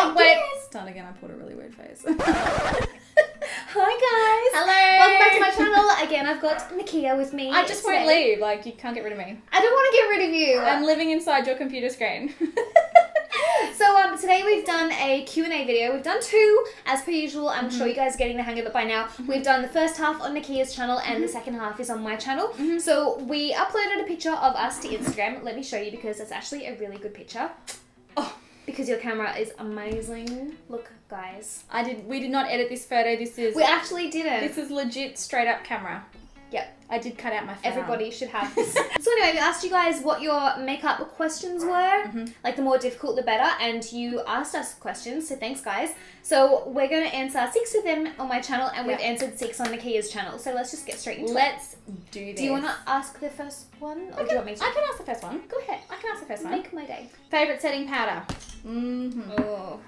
Oh, wait. Start again. I put a really weird face. Hi guys. Hello. Welcome back to my channel. Again, I've got Nakia with me. I just won't leave. Like, you can't get rid of me. I don't want to get rid of you. I'm living inside your computer screen. So today we've done a Q&A video. We've done two, as per usual. I'm sure you guys are getting the hang of it by now. We've done the first half on Nakia's channel and the second half is on my channel. So we uploaded a picture of us to Instagram. Let me show you because it's actually a really good picture. Oh, because your camera is amazing. Look, guys. We did not edit this photo. We actually didn't. This is legit straight up camera. Yep. I did cut out my phone. Everybody should have this. So anyway, we asked you guys what your makeup questions were. Like the more difficult, the better. And you asked us questions, so thanks guys. So we're going to answer 6 of them on my channel and we've answered 6 on Nakia's channel. So let's just get straight into it. Let's do this. Do you want to ask the first one? Or do you want me to? I can ask the first one. Go ahead. I can ask the first one. Make my day. Favourite setting powder? Oh.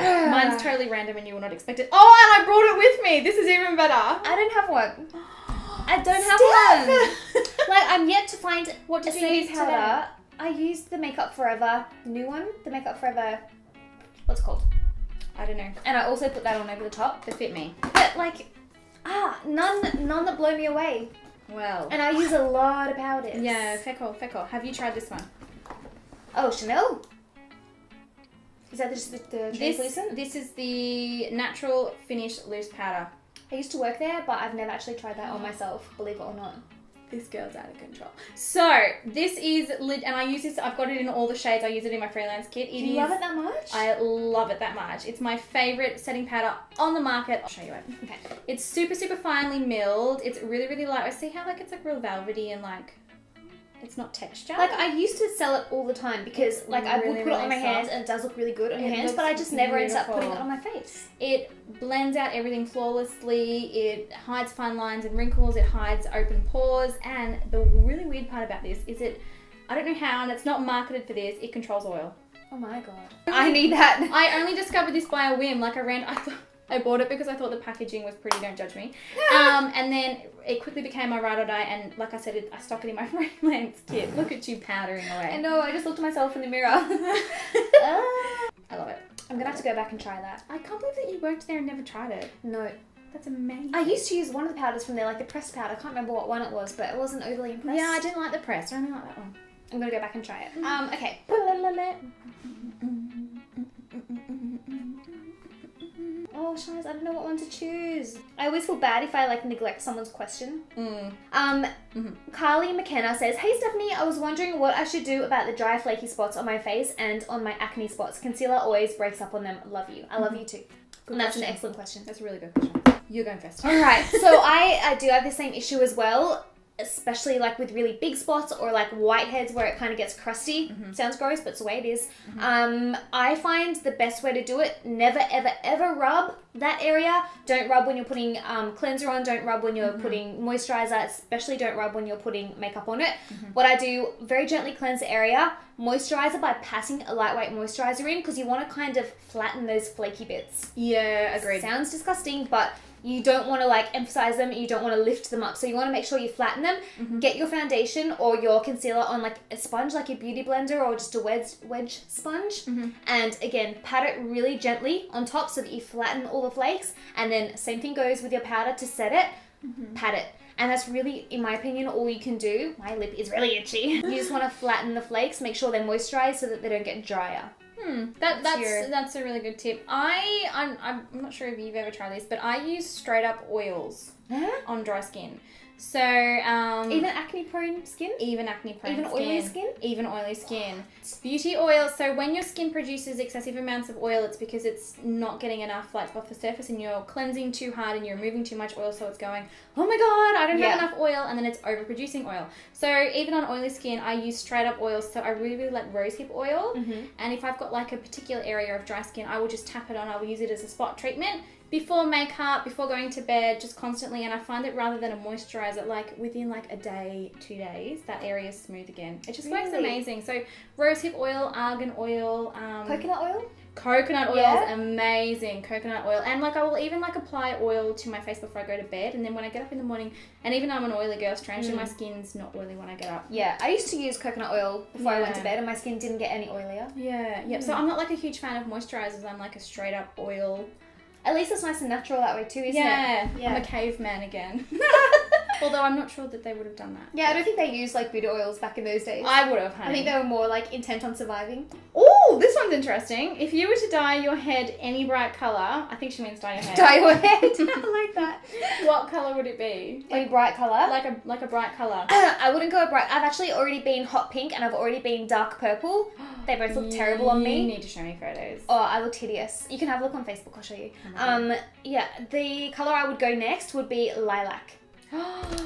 Mine's totally random and you will not expect it. Oh, and I brought it with me. This is even better. I don't have one. I don't have one. Like, I'm yet to find What did a you setting use powder. I used the Makeup Forever new one. The Makeup Forever, what's it called? I don't know. And I also put that on over the top. They fit me. But like, none that blow me away. Well. And I use a lot of powders. Yeah, fair call. Have you tried this one? Oh, Chanel? Is that just the translucent? This is the Natural Finish Loose Powder. I used to work there, but I've never actually tried that on myself, believe it or not. This girl's out of control. So, this is, and I use this, I've got it in all the shades. I use it in my freelance kit. Do you love it that much? I love it that much. It's my favourite setting powder on the market. I'll show you it. Okay. It's super, super finely milled. It's really, really light. I see how like it's like real velvety and like, it's not texture. Like, I used to sell it all the time because, like, I would really, put it on my really hands soft. and it does look really good on your It hands, looks but I just never ended up beautiful. putting it on my face. It blends out everything flawlessly. It hides fine lines and wrinkles. It hides open pores. And the really weird part about this is I don't know how, and it's not marketed for this, it controls oil. Oh my god. I need that. I only discovered this by a whim. Like I bought it because I thought the packaging was pretty, don't judge me. And then it quickly became my ride or die, and like I said, I stock it in my freelance kit. Look at you powdering away. I know, I just looked at myself in the mirror. I love it. I'm gonna have to go back and try that. I can't believe that you worked there and never tried it. No. That's amazing. I used to use one of the powders from there, like the pressed powder. I can't remember what one it was, but I wasn't overly impressed. Yeah, I didn't like the press. I only like that one. I'm gonna go back and try it. Okay. Oh, Shaz, I don't know what one to choose. I always feel bad if I like neglect someone's question. Carly McKenna says, "Hey Stephanie, I was wondering what I should do about the dry flaky spots on my face and on my acne spots. Concealer always breaks up on them. Love you." I love you too. And that's an excellent question. That's a really good question. You're going first. Alright, so I do have the same issue as well. Especially like with really big spots or like whiteheads where it kind of gets crusty. Sounds gross, but it's the way it is. I find the best way to do it, never ever ever rub that area. Don't rub when you're putting cleanser on, don't rub when you're putting moisturizer, especially don't rub when you're putting makeup on it. What I do, very gently cleanse the area, moisturizer by passing a lightweight moisturizer in because you want to kind of flatten those flaky bits. Yeah, agreed. Sounds disgusting, but you don't want to like emphasize them, you don't want to lift them up, so you want to make sure you flatten them. Get your foundation or your concealer on like a sponge, like a beauty blender or just a wedge sponge, and again pat it really gently on top so that you flatten all the flakes, and then same thing goes with your powder to set it. Pat it, and that's really, in my opinion, all you can do. My lip is really itchy. You just want to flatten the flakes, make sure they're moisturized so that they don't get drier. That's a really good tip. I'm not sure if you've ever tried this, but I use straight up oils on dry skin. So even acne prone skin? Even acne prone skin? Oily skin? Even oily skin. Beauty oil. So when your skin produces excessive amounts of oil, it's because it's not getting enough like off the surface and you're cleansing too hard and you're removing too much oil, so it's going, oh my god, I don't have enough oil, and then it's overproducing oil. So even on oily skin, I use straight up oils. So I really, really like rosehip oil. And if I've got like a particular area of dry skin, I will just tap it on. I will use it as a spot treatment before makeup, before going to bed, just constantly. And I find that rather than a moisturizer, like within like a day, 2 days, that area is smooth again. It just works amazing. So rosehip oil, argan oil, coconut oil? Coconut oil Yeah. is amazing. Coconut oil. And like I will even like apply oil to my face before I go to bed, and then when I get up in the morning, and even though I'm an oily girl, strangely my skin's not oily when I get up. Yeah, I used to use coconut oil before I went to Yeah. bed and my skin didn't get any oilier. Yeah, yep. So I'm not like a huge fan of moisturizers. I'm like a straight up oil. At least it's nice and natural that way too, isn't Yeah, it? Yeah. I'm a caveman again. Although I'm not sure that they would have done that. Yeah, I don't think they used like beauty oils back in those days. I would have, I think they were more like intent on surviving. Oh, this one's interesting. If you were to dye your head any bright colour, I think she means dye your hair. Dye your head. I like that. What colour would it be? Any bright colour? Like a bright colour. I wouldn't go bright. I've actually already been hot pink and I've already been dark purple. They both look terrible on me. You need to show me photos. Oh, I looked hideous. You can have a look on Facebook, I'll show you. Yeah, the colour I would go next would be lilac.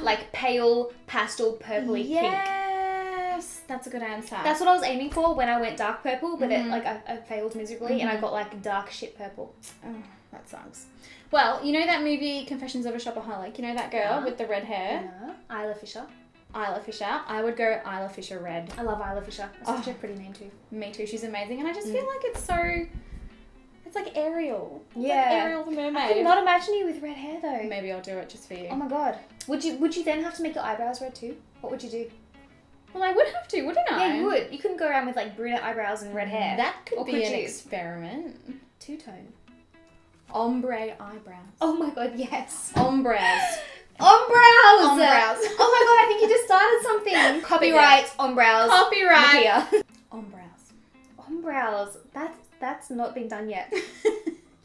Like pale, pastel, purpley pink. Yes, that's a good answer. That's what I was aiming for when I went dark purple, but it, like I failed miserably and I got like dark shit purple. Oh, that sucks. Well, you know that movie Confessions of a Shopaholic? You know that girl with the red hair? Yeah. Isla Fisher. Isla Fisher. I would go Isla Fisher red. I love Isla Fisher. That's such a pretty name too. Me too. She's amazing, and I just feel like it's so. It's like Ariel. It's Yeah. like Ariel the mermaid. I could not imagine you with red hair though. Maybe I'll do it just for you. Oh my god. Would you then have to make your eyebrows red too? What would you do? Well, I would have to, wouldn't I? Yeah, you would. You couldn't go around with like brunette eyebrows and red hair. That could Or be could an you? experiment. Two-tone. Ombre eyebrows. Oh my god, yes. Ombres. Ombrows! Ombrows. Oh my god, I think you just started something. Copyright, ombrows. Copyright. Makia. Ombrows. Ombrows. That's not been done yet.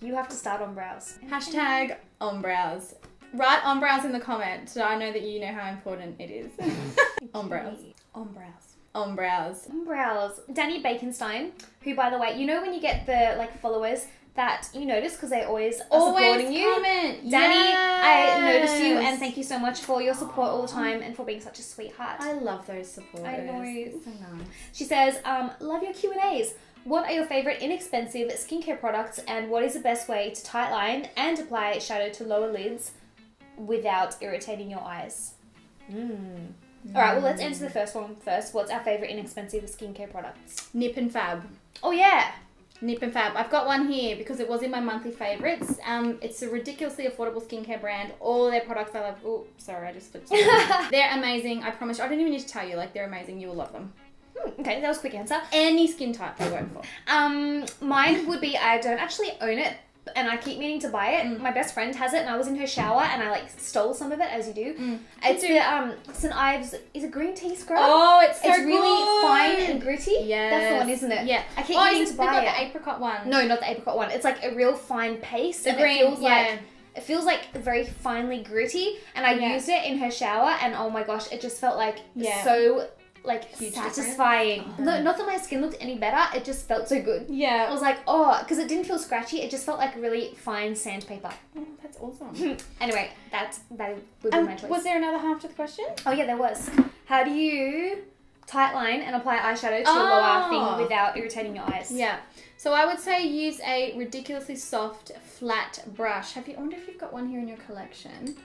You have to start ombrows. Hashtag ombrows. Write ombrows in the comments so I know that you know how important it is. Ombrows. Ombrows. Ombrows. Ombrows. Danny Baconstein, who by the way, you know when you get the like followers that you notice because they always are supporting you. Comment. Danny, Yes. I noticed you and thank you so much for your support all the time and for being such a sweetheart. I love those supporters. I know. It's so nice. She says, love your Q&As. What are your favourite inexpensive skincare products and what is the best way to tightline and apply shadow to lower lids without irritating your eyes? Alright, well let's answer the first one first. What's our favourite inexpensive skincare products? Nip and Fab. Oh yeah! Nip and Fab. I've got one here because it was in my monthly favourites. It's a ridiculously affordable skincare brand. All their products I love. Oh, sorry, I just flipped something. They're amazing. I promise you. I don't even need to tell you. Like, they're amazing. You will love them. Okay, that was a quick answer. Any skin type they work for. Mine would be, I don't actually own it, and I keep meaning to buy it. My best friend has it, and I was in her shower, and I like stole some of it, as you do. It's the St. Ives, is it green tea scrub? Oh, it's so It's really good. fine and gritty. Yes. That's the one, isn't it? Yeah. I keep Oh, meaning is to it buy it. the apricot one? No, not the apricot one. It's like a real fine paste. The and green, it feels yeah. like it feels like very finely gritty. And I used it in her shower, and oh my gosh, it just felt like so like huge satisfying. difference. No, not that my skin looked any better. It just felt so good. I Yeah. was like, oh, because it didn't feel scratchy. It just felt like really fine sandpaper. Oh, that's awesome. Anyway, that would be my choice. Was there another half to the question? Oh yeah, there was. How do you tightline and apply eyeshadow to your lower thing without irritating your eyes? Yeah. So I would say use a ridiculously soft, flat brush. I wonder if you've got one here in your collection.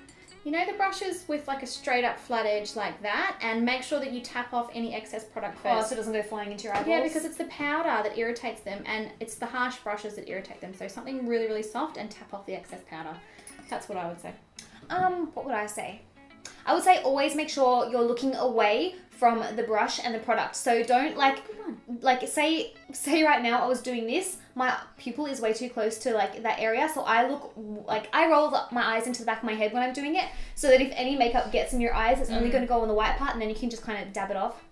You know the brushes with like a straight up flat edge like that, and make sure that you tap off any excess product first. Oh, so it doesn't go flying into your eyeballs? Yeah, because it's the powder that irritates them, and it's the harsh brushes that irritate them. So something really, really soft and tap off the excess powder. That's what I would say. What would I say? I would say always make sure you're looking away from the brush and the product. So don't like say right now I was doing this, my pupil is way too close to like that area, so I look like I roll my eyes into the back of my head when I'm doing it, so that if any makeup gets in your eyes, it's only going to go on the white part, and then you can just kind of dab it off.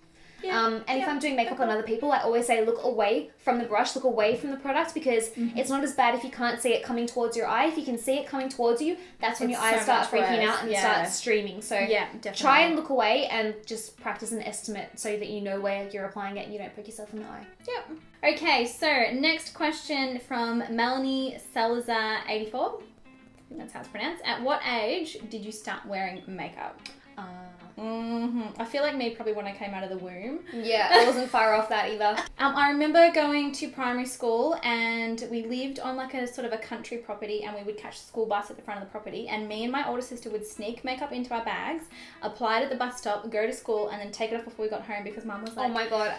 And if I'm doing makeup on other people, I always say look away from the brush, look away from the product, because it's not as bad if you can't see it coming towards your eye. If you can see it coming towards you, that's when your eyes so start much freaking worse. out and start streaming. So Yeah, definitely. try and look away and just practice an estimate so that you know where you're applying it and you don't poke yourself in the eye. Yep. Okay, so next question from Melanie Salazar 84. I think that's how it's pronounced. At what age did you start wearing makeup? I feel like me probably when I came out of the womb. Yeah, I wasn't far off that either. I remember going to primary school, and we lived on like a sort of a country property, and we would catch the school bus at the front of the property, and me and my older sister would sneak makeup into our bags, apply it at the bus stop, go to school, and then take it off before we got home, because Mum was like, Oh my god.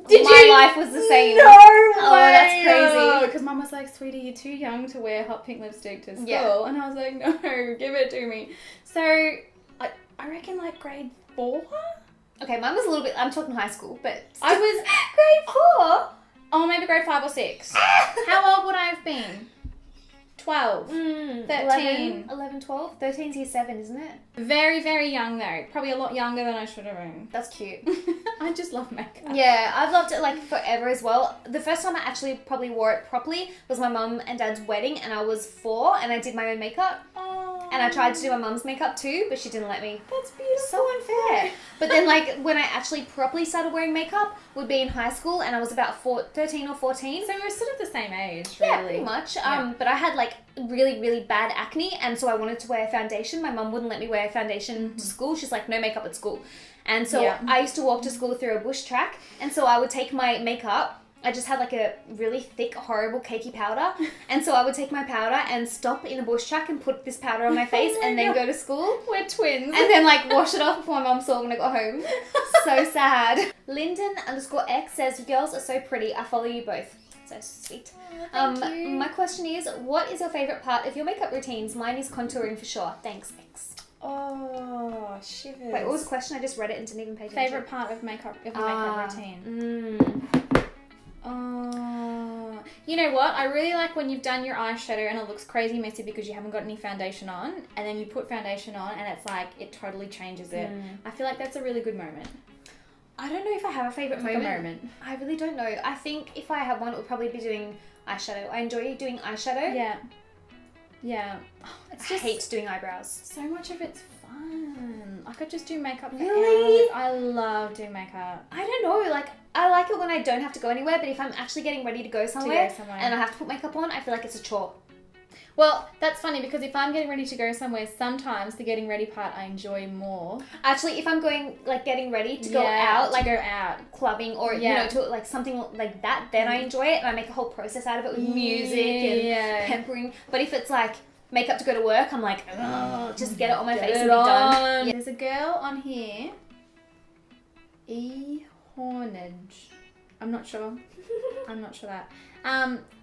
My life was the same. No Oh, way. that's crazy. Because Mum was like, sweetie, you're too young to wear hot pink lipstick to school. Yeah. And I was like, no, give it to me. So, I reckon like grade 4? Okay, mine was a little bit, I'm talking high school, but... I was... grade 4? Oh, maybe grade 5 or 6. How old would I have been? 12. 13. 11, 12. 13's year 7, isn't it? Very, very young though. Probably a lot younger than I should have been. That's cute. I just love makeup. Yeah, I've loved it like forever as well. The first time I actually probably wore it properly was my mum and dad's wedding, and I was 4 and I did my own makeup. Oh. And I tried to do my mum's makeup too, but she didn't let me. That's beautiful. So unfair. But then like when I actually properly started wearing makeup would be in high school, and I was about 13 or 14. So we were sort of the same age, really. Yeah, pretty much. Yeah. But I had like really, really bad acne, and so I wanted to wear foundation. My mum wouldn't let me wear foundation to school. She's like, no makeup at school. And so I used to walk to school through a bush track, and so I would take my makeup. I just had like a really thick, horrible, cakey powder. And so I would take my powder and stop in a bush track and put this powder on my face and then go to school. We're twins. And then like wash it off before my mum saw when I got home. So sad. Lyndon_X says, girls are so pretty. I follow you both. So sweet. Thank you. My question is, what is your favourite part of your makeup routines? Mine is contouring for sure. Thanks, X. Oh, shivers. Wait, what was the question? I just read it and didn't even pay attention. Favourite part of makeup routine? You know what? I really like when you've done your eyeshadow and it looks crazy messy because you haven't got any foundation on, and then you put foundation on and it's like, it totally changes it. I feel like that's a really good moment. I don't know if I have a favourite Like moment. I really don't know. I think if I have one, it would probably be doing eyeshadow. I enjoy doing eyeshadow. Yeah. Yeah. Oh, I hate doing eyebrows. So much of it's fun. I could just do makeup for Really? hours. I love doing makeup. I don't know. Like, I like it when I don't have to go anywhere, but if I'm actually getting ready to go somewhere, and I have to put makeup on, I feel like it's a chore. Well, that's funny because if I'm getting ready to go somewhere, sometimes the getting ready part I enjoy more. Actually, if I'm going, like, getting ready to go out, like, go out clubbing or, you know, to, like, something like that, then I enjoy it, and I make a whole process out of it with music and pampering. But if it's, like, makeup to go to work, I'm like, ugh, just get it on my face and be done. Yeah. There's a girl on here, Hornage. I'm not sure that.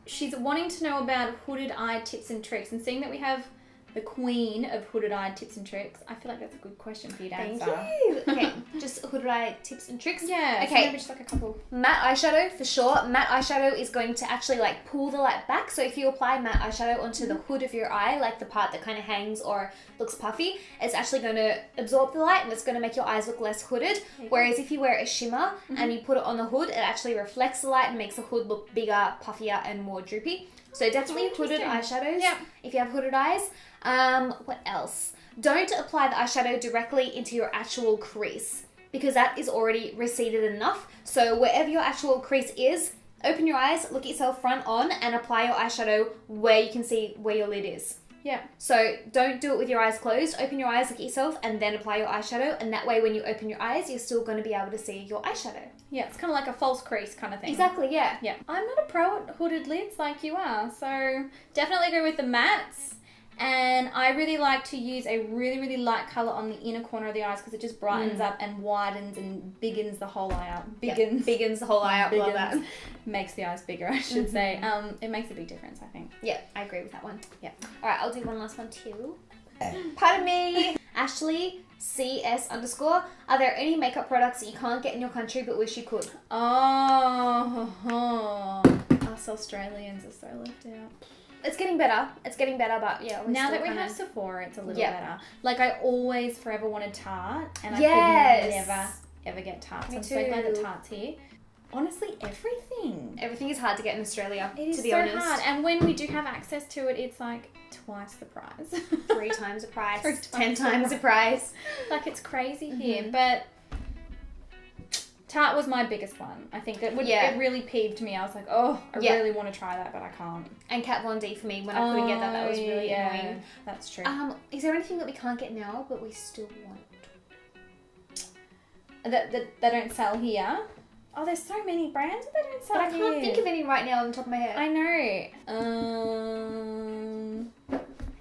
She's wanting to know about hooded eye tips and tricks, and seeing that we have the queen of hooded eye tips and tricks, I feel like that's a good question for you to answer. Thank you. Okay, just hooded eye tips and tricks. Yeah. Okay. So maybe just like a couple. Matte eyeshadow for sure. Matte eyeshadow is going to actually like pull the light back. So if you apply matte eyeshadow onto the hood of your eye, like the part that kind of hangs or looks puffy, it's actually going to absorb the light and it's going to make your eyes look less hooded. Whereas if you wear a shimmer and you put it on the hood, it actually reflects the light and makes the hood look bigger, puffier, and more droopy. So definitely hooded eyeshadows if you have hooded eyes. What else? Don't apply the eyeshadow directly into your actual crease, because that is already receded enough. So wherever your actual crease is, open your eyes, look at yourself front on, and apply your eyeshadow where you can see where your lid is. Yeah. So don't do it with your eyes closed. Open your eyes, look at yourself, and then apply your eyeshadow. And that way, when you open your eyes, you're still going to be able to see your eyeshadow. Yeah, it's kind of like a false crease kind of thing. Exactly, yeah. Yeah. I'm not a pro at hooded lids like you are, so definitely go with the mattes. And I really like to use a really, really light colour on the inner corner of the eyes because it just brightens up and widens and biggens the whole eye out. Biggens the whole eye out. Love that. Makes the eyes bigger, I should say. It makes a big difference, I think. Yeah, I agree with that one. Yeah. All right, I'll do one last one too. Pardon me. Ashley CS_. Are there any makeup products that you can't get in your country but wish you could? Oh, us Australians are so left out. It's getting better, but yeah. Now that we have Sephora, it's a little better. Like, I always forever wanted Tarte, and I could never, ever get Tarte. So I'm so glad that Tarte's here. Honestly, everything. Everything is hard to get in Australia, it is to be so honest. hard. And when we do have access to it, it's like twice the price. 3 times the price. 10 times the price. Like, it's crazy here. But Tarte was my biggest one. I think that it really peeved me. I was like, oh, I really want to try that, but I can't. And Kat Von D for me, when I couldn't get that, that was really annoying. That's true. Is there anything that we can't get now, but we still want? That they don't sell here? Oh, there's so many brands that they don't sell here. But I can't think of any right now on the top of my head. I know.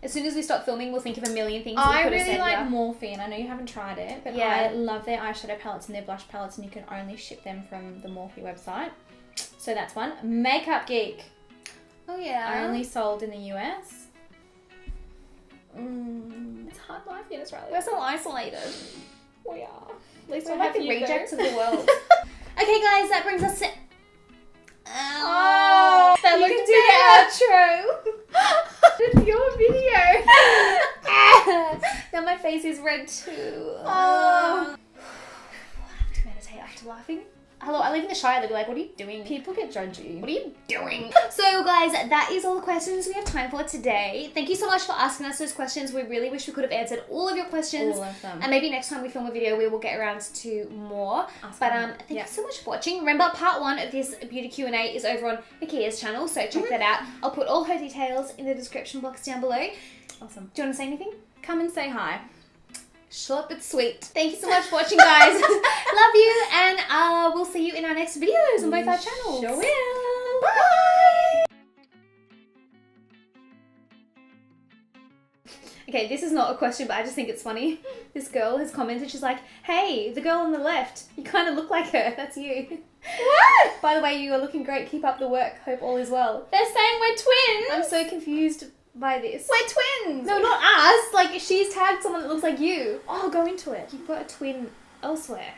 As soon as we stop filming, we'll think of a million things we I could have really said like here. Morphine. I know you haven't tried it, but I love their eyeshadow palettes and their blush palettes, and you can only ship them from the Morphe website. So that's one. Makeup Geek. Oh, yeah. Only sold in the US. It's hard life in Australia. We're so isolated. We are. At least We're like the rejects of the world. Okay, guys, that brings us to... Oh, that you looked can do bad. It's your video. the outro. Now my face is red too. Oh. I'll have to meditate after laughing. Hello, I live in the Shire. They'll be like, what are you doing? People get judgy. What are you doing? So guys, that is all the questions we have time for today. Thank you so much for asking us those questions. We really wish we could have answered all of your questions. All of them. And maybe next time we film a video, we will get around to more. Awesome. But thank you so much for watching. Remember, part 1 of this beauty Q&A is over on Nakia's channel, so check that out. I'll put all her details in the description box down below. Awesome. Do you want to say anything? Come and say hi. Short but sweet. Thank you so much for watching, guys. Love you, and we'll see you in our next videos on both our channels. Sure will. Bye! Okay, this is not a question, but I just think it's funny. This girl has commented, she's like, hey, the girl on the left, you kind of look like her. That's you. What? By the way, you are looking great. Keep up the work. Hope all is well. They're saying we're twins. I'm so confused by this. We're twins. No, not us. Like, she's tagged someone that looks like you. Oh, go into it. You've got a twin elsewhere.